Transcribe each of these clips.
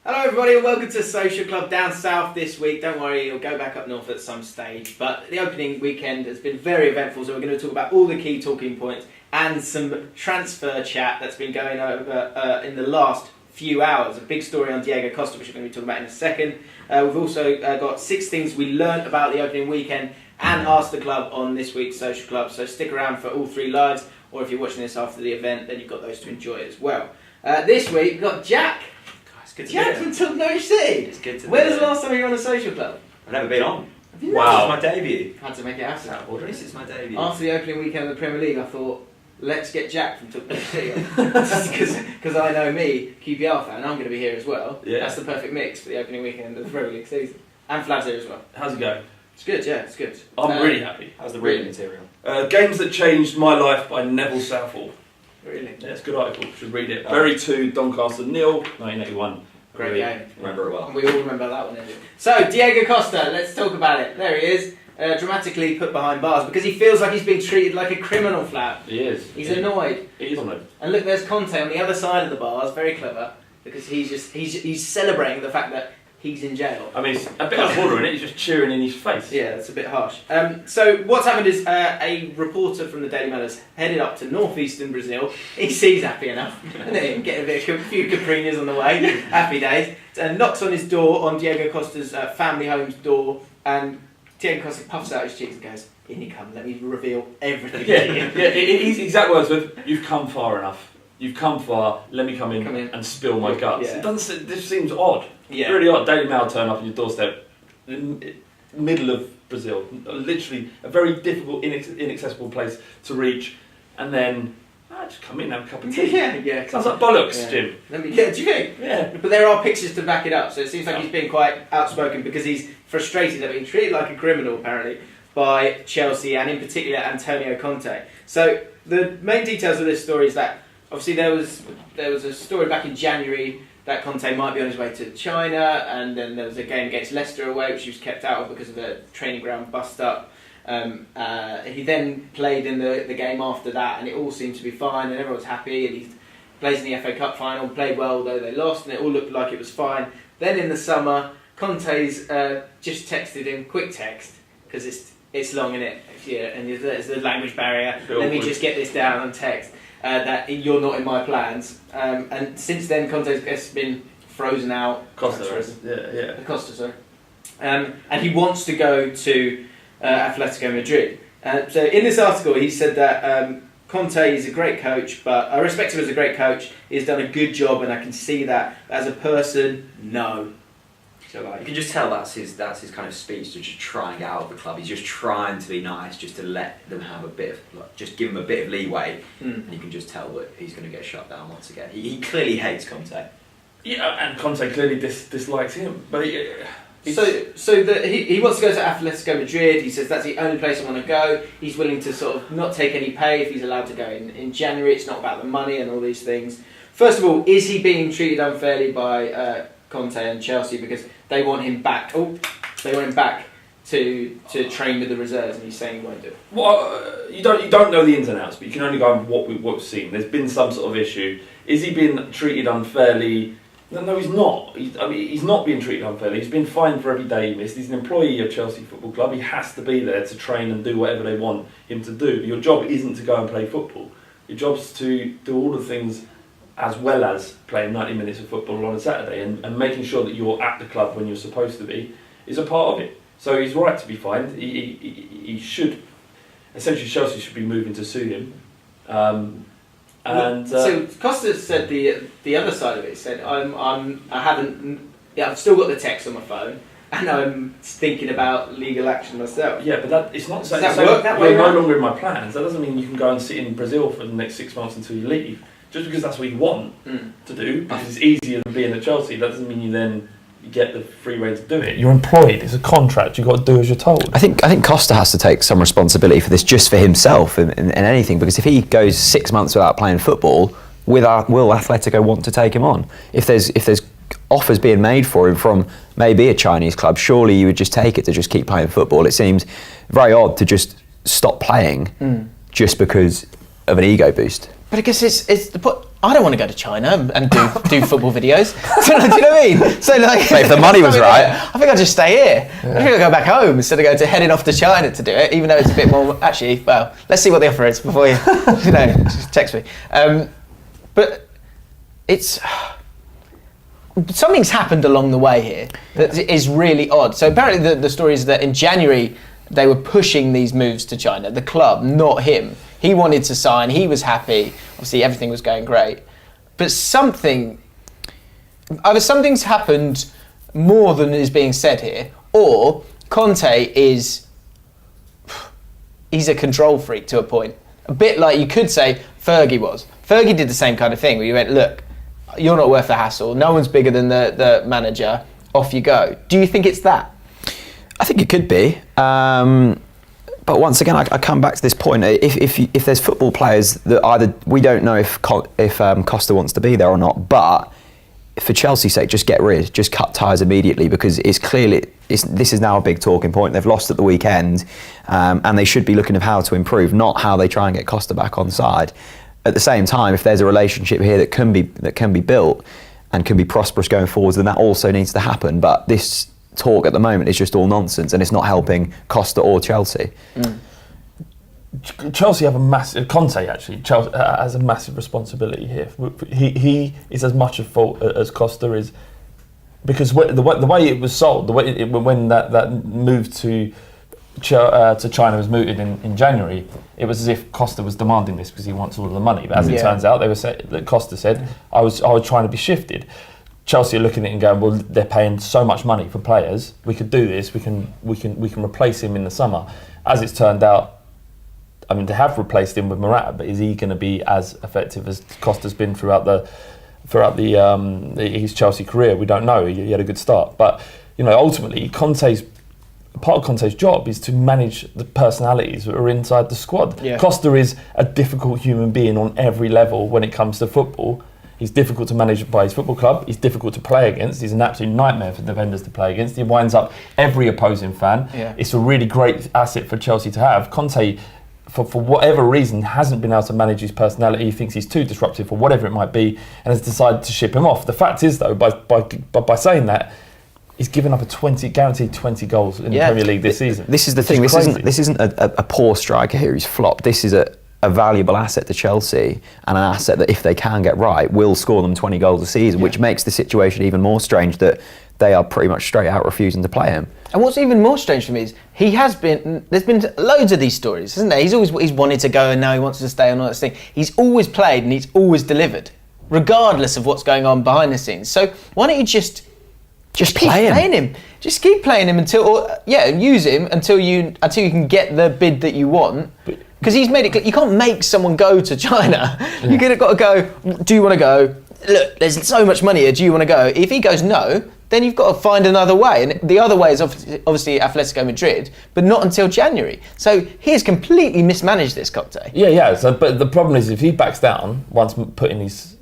Hello everybody and welcome to Social Club down south this week. Don't worry, it'll go back up north at some stage. But the opening weekend has been very eventful, so we're going to talk about all the key talking points and some transfer chat that's been going over in the last few hours. A big story on Diego Costa, which we're going to be talking about in a second. We've also got 6 things we learnt about the opening weekend and Ask the Club on this week's Social Club. So stick around for all 3 lives, or if you're watching this after the event, then you've got those to enjoy as well. This week we've got Jack. Jack from Tilton Norwich City. It's good to When was the last time you were on a Social Club? I've never been on. Have you Wow. This is my debut. Had to make it happen. This is my debut. After the opening weekend of the Premier League, I thought, let's get Jack from Tilton Norwich City. Because I know me, QPR fan, I'm going to be here as well. Yeah. That's the perfect mix for the opening weekend of the Premier League season. And Flav's here as well. How's it going? It's good, yeah, it's good. I'm really happy. How's the reading material? Games That Changed My Life by Neville Southall. Really? Yeah, it's a good article. You should read it. Bury 2, Doncaster 0, 1981. Great game. Remember it well. We all remember that one, didn't we? So, Diego Costa, let's talk about it. There he is, dramatically put behind bars because he feels like he's being treated like a criminal, Flav. He is. He's annoyed. He is annoyed. And look, there's Conte on the other side of the bars, very clever, because he's celebrating the fact that he's in jail. I mean, it's a bit of order in it. He's just cheering in his face. Yeah, that's a bit harsh. So what's happened is a reporter from the Daily Mail has headed up to northeastern Brazil. He sees happy enough, and then get a few caprinas on the way. Happy days. And knocks on his door, on Diego Costa's family home's door, and Diego Costa puffs out his cheeks and goes, "In you come. Let me reveal everything." Yeah. His exact words were, "You've come far enough. You've come far. Let me come in and spill my guts." Yeah. It doesn't. This seems odd. Yeah. Really odd. Daily Mail turn up on your doorstep, in middle of Brazil, literally a very difficult, inaccessible place to reach, and then just come in and have a cup of tea. Yeah. Sounds like bollocks, Jim. Do you think? Yeah. But there are pictures to back it up, so it seems like he's being quite outspoken because he's frustrated at being treated like a criminal, apparently, by Chelsea and in particular Antonio Conte. So the main details of this story is that obviously there was a story back in January that Conte might be on his way to China, and then there was a game against Leicester away, which he was kept out of because of a training ground bust-up. He then played in the game after that, and it all seemed to be fine, and everyone was happy, and he plays in the FA Cup final, played well, although they lost, and it all looked like it was fine. Then in the summer, Conte's just texted him, quick text, because it's long, innit? Yeah, and there's the language barrier. Let me just get this down on text. That you're not in my plans, and since then Conte's been frozen out. Costa, Costa, sorry. And he wants to go to Atletico Madrid. So in this article, he said that Conte is a great coach, but I respect him as a great coach. He's done a good job, and I can see that as a person. No. So you can just tell that's his kind of speech to just try and get out of the club. He's just trying to be nice, just to let them have a bit of, just give him a bit of leeway, and you can just tell that he's going to get shut down once again. He clearly hates Conte. Yeah, and Conte clearly dislikes him, but he wants to go to Atletico Madrid. He says that's the only place I want to go. He's willing to sort of not take any pay if he's allowed to go in January. It's not about the money and all these things. First of all, is he being treated unfairly by Conte and Chelsea because they want him back? They want him back to train with the reserves, and he's saying he won't do it. Well, you don't know the ins and outs, but you can only go on what we've seen. There's been some sort of issue. Is he being treated unfairly? No, he's not. He's not being treated unfairly. He's been fined for every day he missed. He's an employee of Chelsea Football Club. He has to be there to train and do whatever they want him to do. But your job isn't to go and play football. Your job's to do all the things as well as playing 90 minutes of football on a Saturday and making sure that you're at the club when you're supposed to be is a part of it. So he's right to be fined. He should, essentially Chelsea should be moving to sue him. So Costa said the other side of it. He said I've still got the text on my phone and I'm thinking about legal action myself. Yeah, but it's not saying you're no longer in my plans. That doesn't mean you can go and sit in Brazil for the next 6 months until you leave. Just because that's what you want to do, because it's easier than being at Chelsea, that doesn't mean you then get the free rein to do it. You're employed, it's a contract, you've got to do as you're told. I think Costa has to take some responsibility for this just for himself and anything, because if he goes 6 months without playing football, will Atletico want to take him on? If there's offers being made for him from maybe a Chinese club, surely you would just take it to just keep playing football. It seems very odd to just stop playing just because of an ego boost. But I guess it's I don't want to go to China and do football videos. Do you know what I mean? So like, But if the money was right, I think I'll just stay here. I think I'll go back home instead of heading off to China to do it. Even though it's a bit more. Actually, well, let's see what the offer is before you just text me. But it's something's happened along the way here that is really odd. So apparently the story is that in January they were pushing these moves to China. The club, not him. He wanted to sign. He was happy. Obviously, everything was going great. But either something's happened more than is being said here, or Conte he's a control freak to a point. A bit like you could say Fergie was. Fergie did the same kind of thing where you went, look, you're not worth the hassle. No one's bigger than the manager. Off you go. Do you think it's that? I think it could be. But once again, I come back to this point. If there's football players that either we don't know if Costa wants to be there or not, but for Chelsea's sake, just cut ties immediately, because it's clearly this is now a big talking point. They've lost at the weekend, and they should be looking at how to improve, not how they try and get Costa back on side. At the same time, if there's a relationship here that can be built and can be prosperous going forwards, then that also needs to happen. But this talk at the moment is just all nonsense, and it's not helping Costa or Chelsea. Chelsea have a massive. Conte actually has a massive responsibility here. He is as much at fault as Costa is, because the way it was sold, when that move to China was mooted in January, it was as if Costa was demanding this because he wants all of the money. But as it turns out, Costa said, I was trying to be shifted. Chelsea are looking at it and going, well, they're paying so much money for players. We could do this. We can replace him in the summer. As it's turned out, I mean, they have replaced him with Morata, but is he going to be as effective as Costa's been throughout his Chelsea career? We don't know. He had a good start, but ultimately, part of Conte's job is to manage the personalities that are inside the squad. Yeah. Costa is a difficult human being on every level when it comes to football. He's difficult to manage by his football club. He's difficult to play against. He's an absolute nightmare for defenders to play against. He winds up every opposing fan. Yeah. It's a really great asset for Chelsea to have. Conte, for whatever reason, hasn't been able to manage his personality. He thinks he's too disruptive or whatever it might be, and has decided to ship him off. The fact is, though, by saying that, he's given up guaranteed 20 goals in the Premier League this season. This is the thing. This isn't a poor striker here who's flopped. This is a valuable asset to Chelsea, and an asset that, if they can get right, will score them 20 goals a season, which makes the situation even more strange that they are pretty much straight out refusing to play him. And what's even more strange for me is there's been loads of these stories, isn't there? He's wanted to go and now he wants to stay and all that thing. He's always played and he's always delivered, regardless of what's going on behind the scenes. So why don't you just keep playing him? Just keep playing him use him until you can get the bid that you want. Because he's made it clear, you can't make someone go to China. Yeah. You've got to go, do you want to go? Look, there's so much money here, do you want to go? If he goes no, then you've got to find another way. And the other way is obviously Atletico Madrid, but not until January. So he has completely mismanaged this, Conte. Yeah. So, but the problem is, if he backs down, once putting his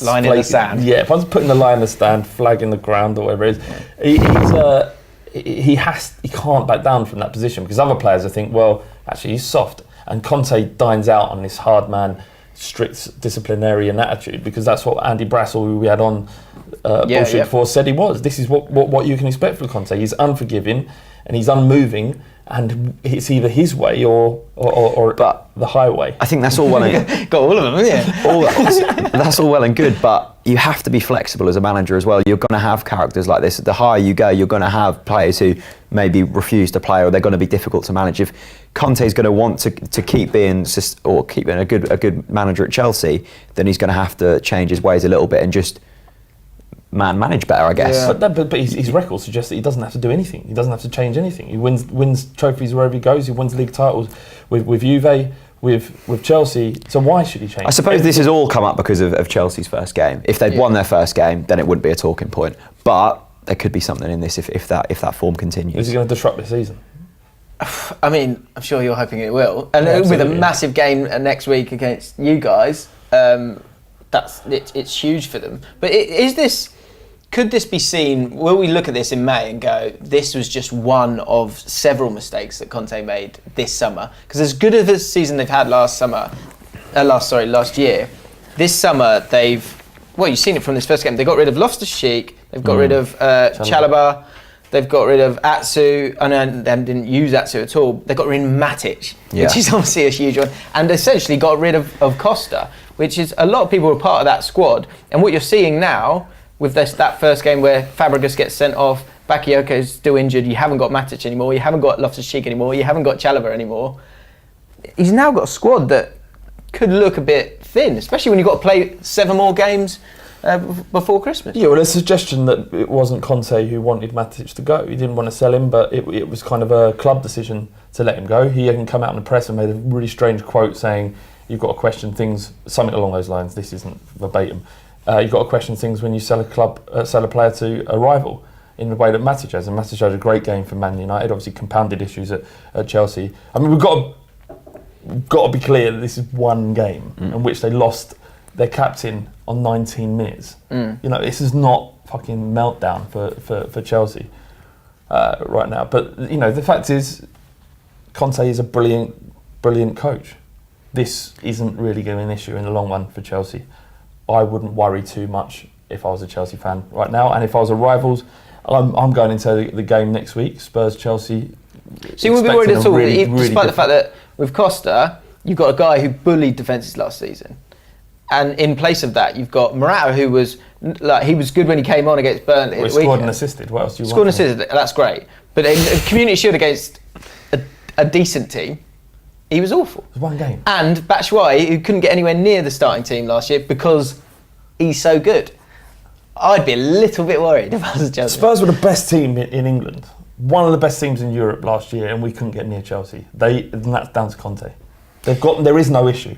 line in the sand. Yeah, once putting the line in the stand, flag in the ground or whatever it is, he can't back down from that position, because other players I think, well, actually he's soft, and Conte dines out on this hard man, strict disciplinarian attitude, because that's what Andy Brassel, who we had on bullshit before, said he was. This is what you can expect from Conte. He's unforgiving and he's unmoving, and it's either his way or the highway. I think that's all well and got all of them, haven't you? That's all well and good, but you have to be flexible as a manager as well. You're going to have characters like this. The higher you go, you're going to have players who maybe refuse to play, or they're going to be difficult to manage. If Conte's going to want to keep being a good manager at Chelsea, then he's going to have to change his ways a little bit and just manage better, I guess. Yeah. But his record suggests that he doesn't have to do anything. He doesn't have to change anything. He wins trophies wherever he goes. He wins league titles with Juve, with Chelsea. So why should he change? I suppose this has all come up because of Chelsea's first game. If they'd won their first game, then it wouldn't be a talking point. But there could be something in this if that form continues. Is he going to disrupt this season? I mean, I'm sure you're hoping it will. And with a massive game next week against you guys, it's huge for them. But could this be seen, will we look at this in May and go, this was just one of several mistakes that Conte made this summer? Because as good of a season they've had last year, this summer you've seen it from this first game. They got rid of Loftus-Cheek. They've got rid of Chalobah. They've got rid of Atsu, and then didn't use Atsu at all. They got rid of Matic, which is obviously a huge one, and essentially got rid of Costa, which is a lot of people were part of that squad. And what you're seeing now with that first game where Fabregas gets sent off, Bakayoko's still injured, you haven't got Matic anymore, you haven't got Loftus-Cheek anymore, you haven't got Chalobah anymore. He's now got a squad that could look a bit thin, especially when you've got to play 7 more games before Christmas. Yeah, well, there's a suggestion that it wasn't Conte who wanted Matic to go. He didn't want to sell him, but it was kind of a club decision to let him go. He even come out in the press and made a really strange quote saying, you've got to question things, something along those lines, this isn't verbatim. You've got to question things when you sell a player to a rival in the way that Matic has. And Matic had a great game for Man United, obviously compounded issues at Chelsea. I mean, we've got to be clear that this is one game in which they lost their captain on 19 minutes. You know, this is not fucking meltdown for Chelsea right now. But, you know, the fact is, Conte is a brilliant coach. This isn't really going to be an issue in the long run for Chelsea. I wouldn't worry too much if I was a Chelsea fan right now. And if I was a rivals, I'm going into the game next week, Spurs-Chelsea. So you wouldn't be worried at all, despite the fact that with Costa, you've got a guy who bullied defences last season. And in place of that, you've got Morata, who was good when he came on against Burnley. Well, he scored and assisted. What else do you want? Scored and assisted. That's great. But in Community Shield against a decent team, he was awful. It was one game. And Batshuayi, who couldn't get anywhere near the starting team last year because he's so good. I'd be a little bit worried if I was Chelsea. Spurs were the best team in England. One of the best teams in Europe last year, and we couldn't get near Chelsea. And that's down to Conte. There is no issue.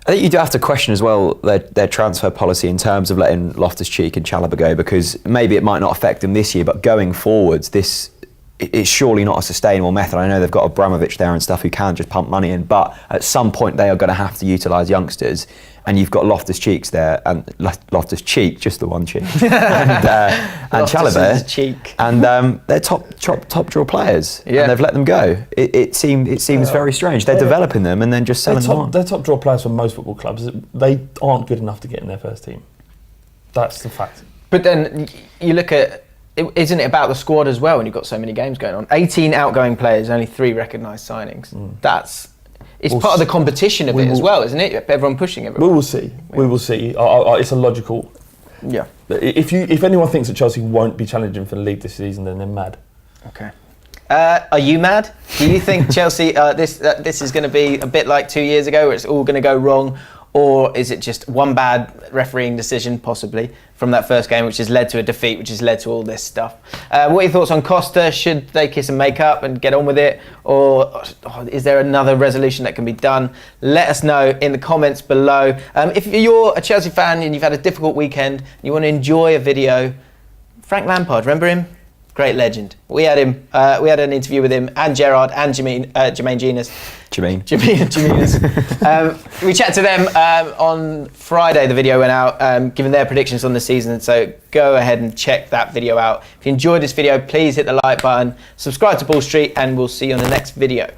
I think you do have to question as well their transfer policy in terms of letting Loftus-Cheek and Chalobah go, because maybe it might not affect them this year, but going forwards, it's surely not a sustainable method. I know they've got Abramovich there and stuff who can just pump money in, but at some point they are going to have to utilise youngsters, and you've got Loftus-Cheek there, and Loftus-Cheek, just the one cheek, and Chalobah, cheek. And they're top draw players, and they've let them go. It seems very strange. They're developing them and then just selling them on. They're top draw players for most football clubs. They aren't good enough to get in their first team. That's the fact. But then you look at, isn't it about the squad as well when you've got so many games going on? 18 outgoing players, only 3 recognised signings. It's part of the competition of it as well, isn't it? Everyone pushing everyone. We will see. Yeah. We will see. It's a logical... Yeah. If anyone thinks that Chelsea won't be challenging for the league this season, then they're mad. Okay. Are you mad? Do you think Chelsea, this is going to be a bit like 2 years ago where it's all going to go wrong? Or is it just one bad refereeing decision, possibly, from that first game, which has led to a defeat, which has led to all this stuff? What are your thoughts on Costa? Should they kiss and make up and get on with it? Or is there another resolution that can be done? Let us know in the comments below. If you're a Chelsea fan and you've had a difficult weekend, and you want to enjoy a video, Frank Lampard, remember him? Great legend. We had him. We had an interview with him and Gerrard and Jermaine Genius. Jermaine. We chatted to them on Friday. The video went out, giving their predictions on the season. So go ahead and check that video out. If you enjoyed this video, please hit the like button, subscribe to Ball Street, and we'll see you on the next video.